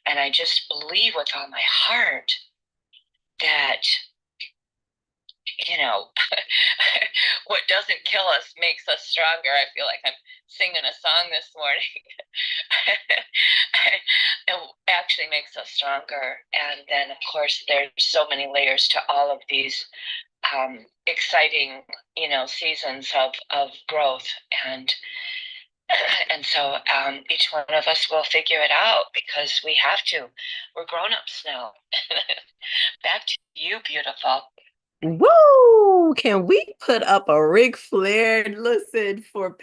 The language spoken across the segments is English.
And I just believe with all my heart that, you know, what doesn't kill us makes us stronger. I feel like I'm singing a song this morning. It actually makes us stronger. And then, of course, there's so many layers to all of these exciting, seasons of growth. And so each one of us will figure it out because we have to. We're grown-ups now. Back to you, beautiful. Woo! Can we put up a Ric Flair? Listen, for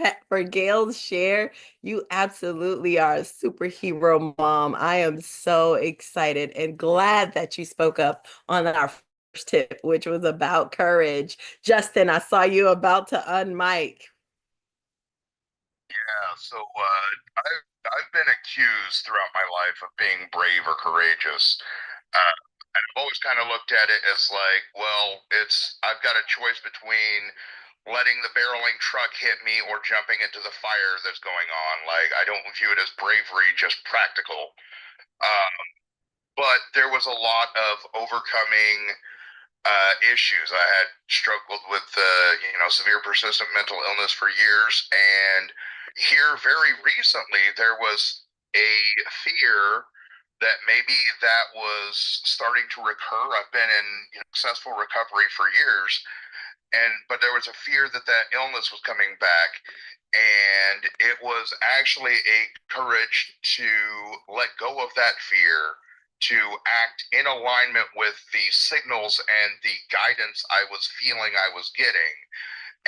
Gail's share, you absolutely are a superhero mom. I am so excited and glad that you spoke up on our first tip, which was about courage. Justin, I saw you about to unmic. Yeah, so I've been accused throughout my life of being brave or courageous. And I've always kind of looked at it as like, well, it's I've got a choice between letting the barreling truck hit me or jumping into the fire that's going on. Like, I don't view it as bravery, just practical. Um, but there was a lot of overcoming issues. I had struggled with severe persistent mental illness for years, and here very recently there was a fear that maybe that was starting to recur. I've been in successful recovery for years, and but there was a fear that that illness was coming back, and it was actually a courage to let go of that fear, to act in alignment with the signals and the guidance I was feeling I was getting,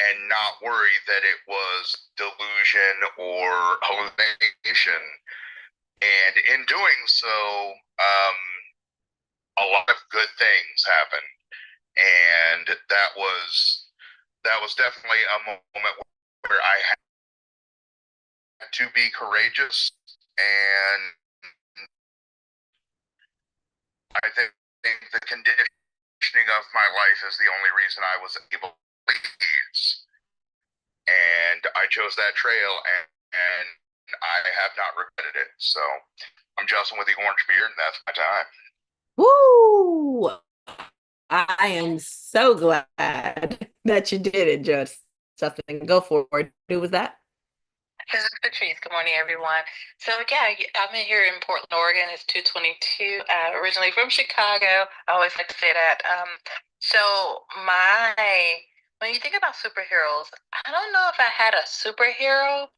and not worry that it was delusion or hallucination. And in doing so, a lot of good things happened, and that was definitely a moment where I had to be courageous, and I think the conditioning of my life is the only reason I was able to leave. And I chose that trail, and I have not regretted it. So I'm Justin with the orange beard, and that's my time. Woo! I am so glad that you did it, Justin. Go for it. Who was that? This is Patrice. Good morning, everyone. So yeah, I'm in here in Portland, Oregon. It's 2:22. Originally from Chicago. I always like to say that. So when you think about superheroes, I don't know if I had a superhero,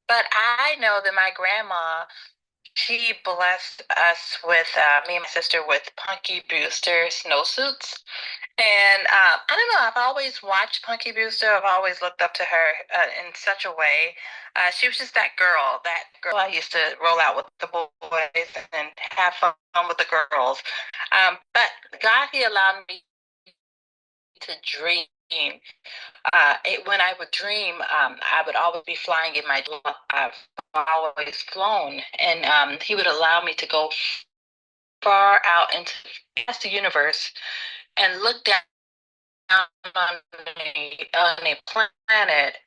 but I know that my grandma, she blessed us with me and my sister with Punky Brewster snowsuits. And I don't know. I've always watched Punky Brewster. I've always looked up to her in such a way. She was just that girl I used to roll out with the boys and have fun with the girls. But God, He allowed me to dream. When I would dream, I would always be flying in my dream. I've always flown, and He would allow me to go far out into the universe and look down on a planet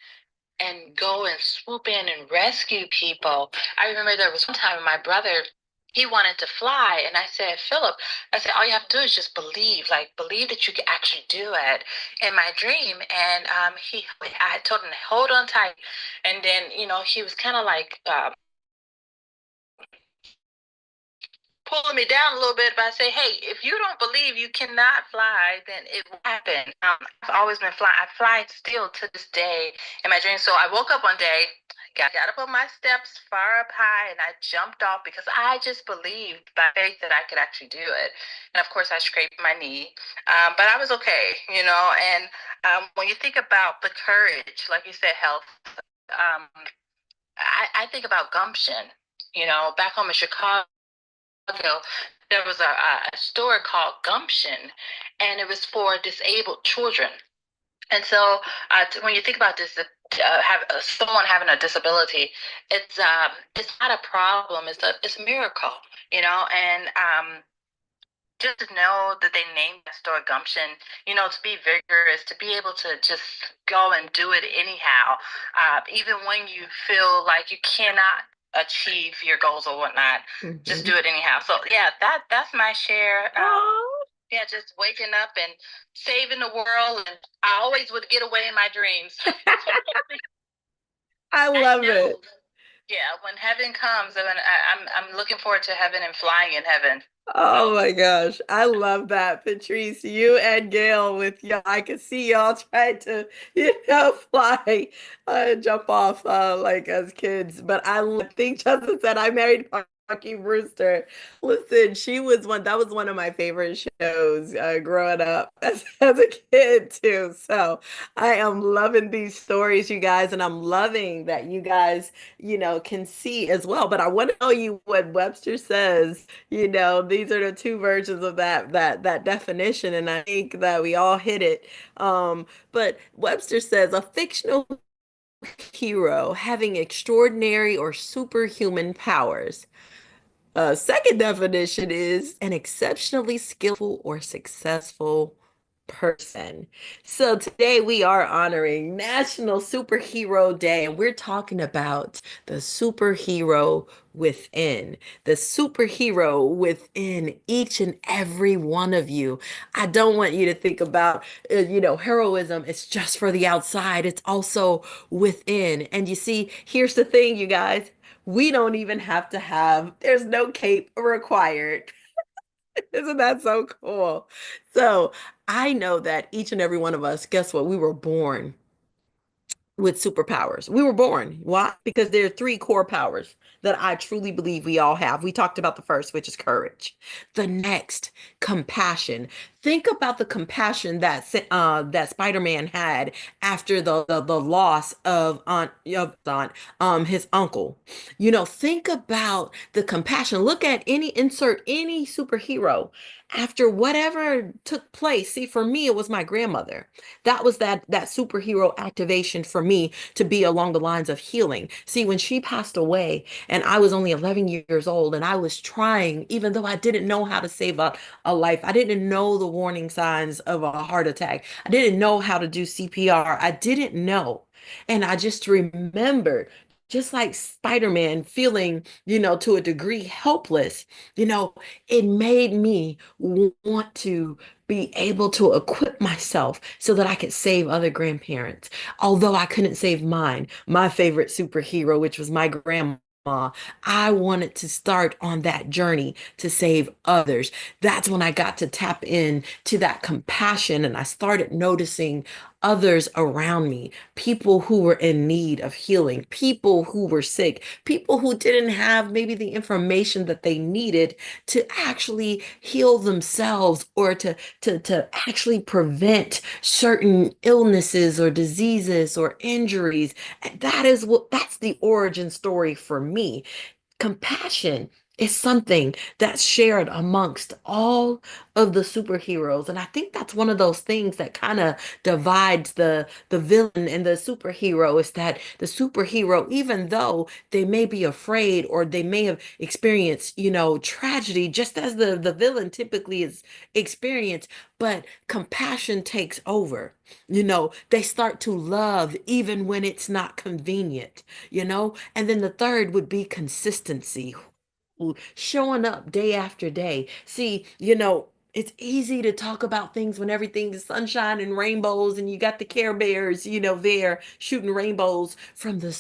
and go and swoop in and rescue people. I remember there was one time my brother, he wanted to fly, and I said, Philip, I said, all you have to do is just believe, like believe that you can actually do it. In my dream, and I told him to hold on tight, and then he was kind of like pulling me down a little bit, but I say, hey, if you don't believe you cannot fly, then it will happen. I've always been flying. I fly still to this day in my dreams. So I woke up one day, got up on my steps far up high, and I jumped off because I just believed by faith that I could actually do it. And of course, I scraped my knee, but I was okay. And when you think about the courage, like you said, health, um, I think about gumption. Back home in Chicago, there was a store called Gumption, and it was for disabled children. And so, when you think about this, have someone having a disability, it's not a problem. It's a miracle, And just to know that they named the store Gumption, to be vigorous, to be able to just go and do it anyhow, even when you feel like you cannot achieve your goals or whatnot. Just Mhm. do it anyhow. So yeah, that's my share. Oh, Yeah, just waking up and saving the world, and I always would get away in my dreams. I I love know. it. Yeah, when heaven comes, I'm looking forward to heaven and flying in heaven. Oh So my gosh. I love that, Patrice. You and Gail with y'all. I could see y'all trying to, fly, jump off like as kids. But think Justin said I married Punky Brewster. Listen, that was one of my favorite shows growing up as a kid too. So I am loving these stories, you guys, and I'm loving that you guys, can see as well. But I want to tell you what Webster says. These are the two versions of that definition, and I think that we all hit it. But Webster says a fictional hero having extraordinary or superhuman powers. Second definition is an exceptionally skillful or successful person. So today we are honoring National Superhero Day, and we're talking about the superhero within, the superhero within each and every one of you. I don't want you to think about, heroism. It's just for the outside. It's also within. And you see, here's the thing, you guys. We don't even have to there's no cape required. Isn't that so cool? So I know that each and every one of us, guess what? We were born with superpowers. We were born. Why? Because there are three core powers that I truly believe we all have. We talked about the first, which is courage. The next, compassion. Think about the compassion that Spider-Man had after the loss of his uncle. Think about the compassion. Look at insert any superhero after whatever took place. See, for me, it was my grandmother. That was that superhero activation for me to be along the lines of healing. See, when she passed away and I was only 11 years old and I was trying, even though I didn't know how to save a life, I didn't know the warning signs of a heart attack. I didn't know how to do CPR. I didn't know. And I just remembered, just like Spider-Man feeling, to a degree helpless, you know, it made me want to be able to equip myself so that I could save other grandparents. Although I couldn't save mine, my favorite superhero, which was my grandma. I wanted to start on that journey to save others. That's when I got to tap in to that compassion and I started noticing others around me, people who were in need of healing, people who were sick, people who didn't have maybe the information that they needed to actually heal themselves or to actually prevent certain illnesses or diseases or injuries. And that's the origin story for me. Compassion is something that's shared amongst all of the superheroes. And I think that's one of those things that kind of divides the villain and the superhero is that the superhero, even though they may be afraid or they may have experienced, tragedy, just as the villain typically is experienced, but compassion takes over. They start to love even when it's not convenient, and then the third would be consistency, showing up day after day. See, it's easy to talk about things when everything is sunshine and rainbows and you got the Care Bears, there shooting rainbows from the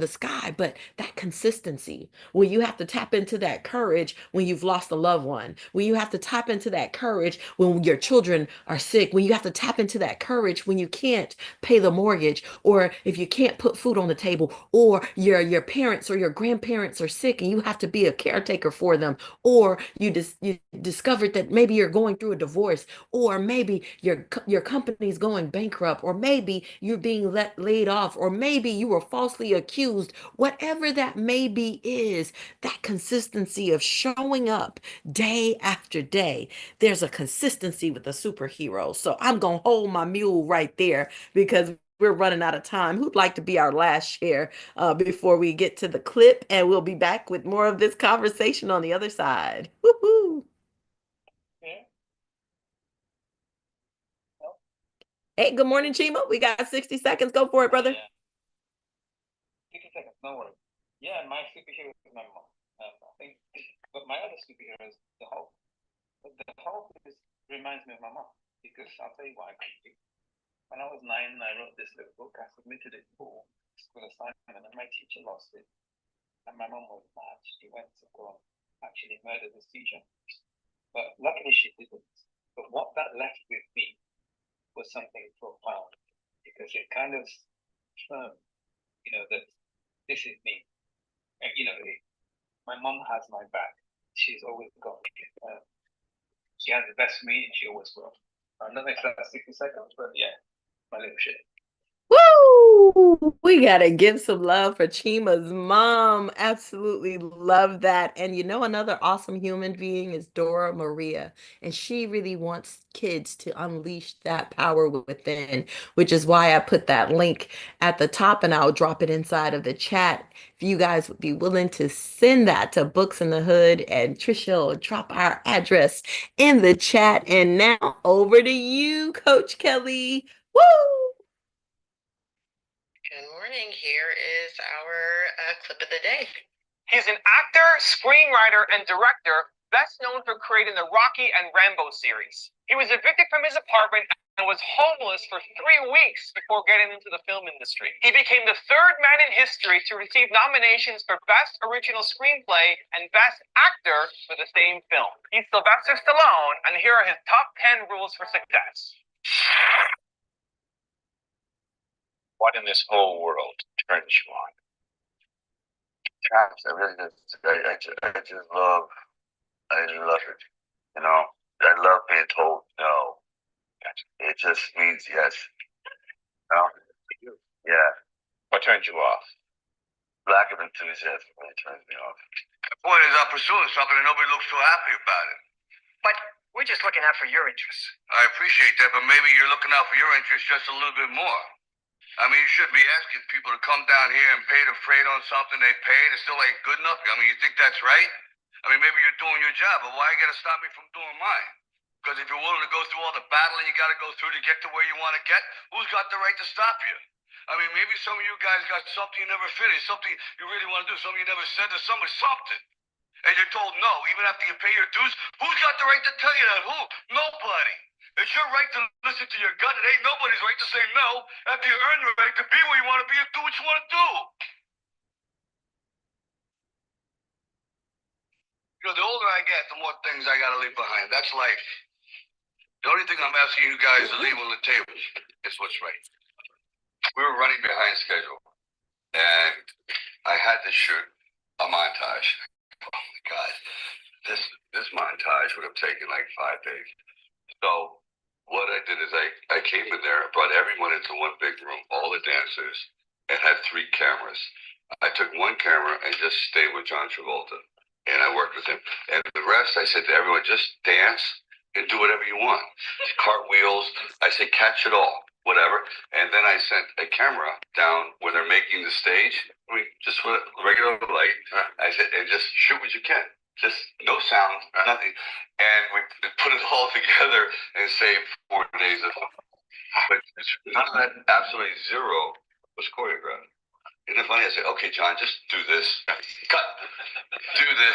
sky, but that consistency, when you have to tap into that courage when you've lost a loved one, when you have to tap into that courage when your children are sick, when you have to tap into that courage when you can't pay the mortgage, or if you can't put food on the table, or your parents or your grandparents are sick and you have to be a caretaker for them, or you discovered that maybe you're going through a divorce, or maybe your company's going bankrupt, or maybe you're being laid off, or maybe you were falsely accused. Whatever that maybe is, that consistency of showing up day after day, there's a consistency with a superhero. So I'm gonna hold my mule right there because we're running out of time. Who'd like to be our last share before we get to the clip? And we'll be back with more of this conversation on the other side. Woohoo! Hey, good morning, Chima. We got 60 seconds. Go for it, brother. 60 seconds, no worries. Yeah, my superhero is my mom. I think, but my other superhero is the Hulk. But the Hulk reminds me of my mom because I'll tell you what I could do. When I was 9, I wrote this little book. I submitted it for school assignment, and my teacher lost it. And my mom was mad. She went to go and actually murder this teacher. But luckily she didn't. But what that left with me was something profound because it kind of confirmed, that this is me. And, my mom has my back. She's always got me. She has the best for me, and she always will. I don't know if that's 60 seconds, but yeah, my little shit. Woo! We gotta give some love for Chima's mom. Absolutely love that. And another awesome human being is Dora Maria. And she really wants kids to unleash that power within, which is why I put that link at the top and I'll drop it inside of the chat. If you guys would be willing to send that to Books in the Hood, and Trisha will drop our address in the chat. And now over to you, Coach Kelly. Woo! Good morning. Here is our clip of the day. He's an actor, screenwriter, and director, best known for creating the Rocky and Rambo series. He was evicted from his apartment and was homeless for 3 weeks before getting into the film industry. He became the third man in history to receive nominations for Best Original Screenplay and Best Actor for the same film. He's Sylvester Stallone, and here are his top 10 rules for success. What in this whole world turns you on? Gosh, I really just, I just love it. I love being told no. It just means yes. Yeah. What turns you off? Lack of enthusiasm really turns me off. The point is, I'm pursuing something and nobody looks so happy about it. But we're just looking out for your interests. I appreciate that, but maybe you're looking out for your interests just a little bit more. I mean, you shouldn't be asking people to come down here and pay the freight on something they paid. It still ain't good enough. I mean, you think that's right? I mean, maybe you're doing your job, but why you gotta stop me from doing mine? Because if you're willing to go through all the battling you gotta go through to get to where you want to get, who's got the right to stop you? I mean, maybe some of you guys got something you never finished, something you really want to do, something you never said to somebody, something. And you're told no, even after you pay your dues. Who's got the right to tell you that? Who? Nobody. It's your right to listen to your gut. It ain't nobody's right to say no after you earn the right to be where you want to be and do what you want to do. The older I get, the more things I got to leave behind. That's life. The only thing I'm asking you guys to leave on the table is what's right. We were running behind schedule, and I had to shoot a montage. Oh my God, this montage would have taken like 5 days. So what I did is I came in there, brought everyone into one big room, all the dancers, and had 3 cameras. I took one camera and just stayed with John Travolta, and I worked with him. And the rest, I said to everyone, just dance and do whatever you want. Cartwheels, I said, catch it all, whatever. And then I sent a camera down where they're making the stage. I mean, just with regular light. I said, and just shoot what you can. Just no sound, nothing. And we put it all together and saved 4 days of fun. But none of that, absolutely zero, was choreographed. Isn't it funny? I said, okay, John, just do this. Cut. Do this.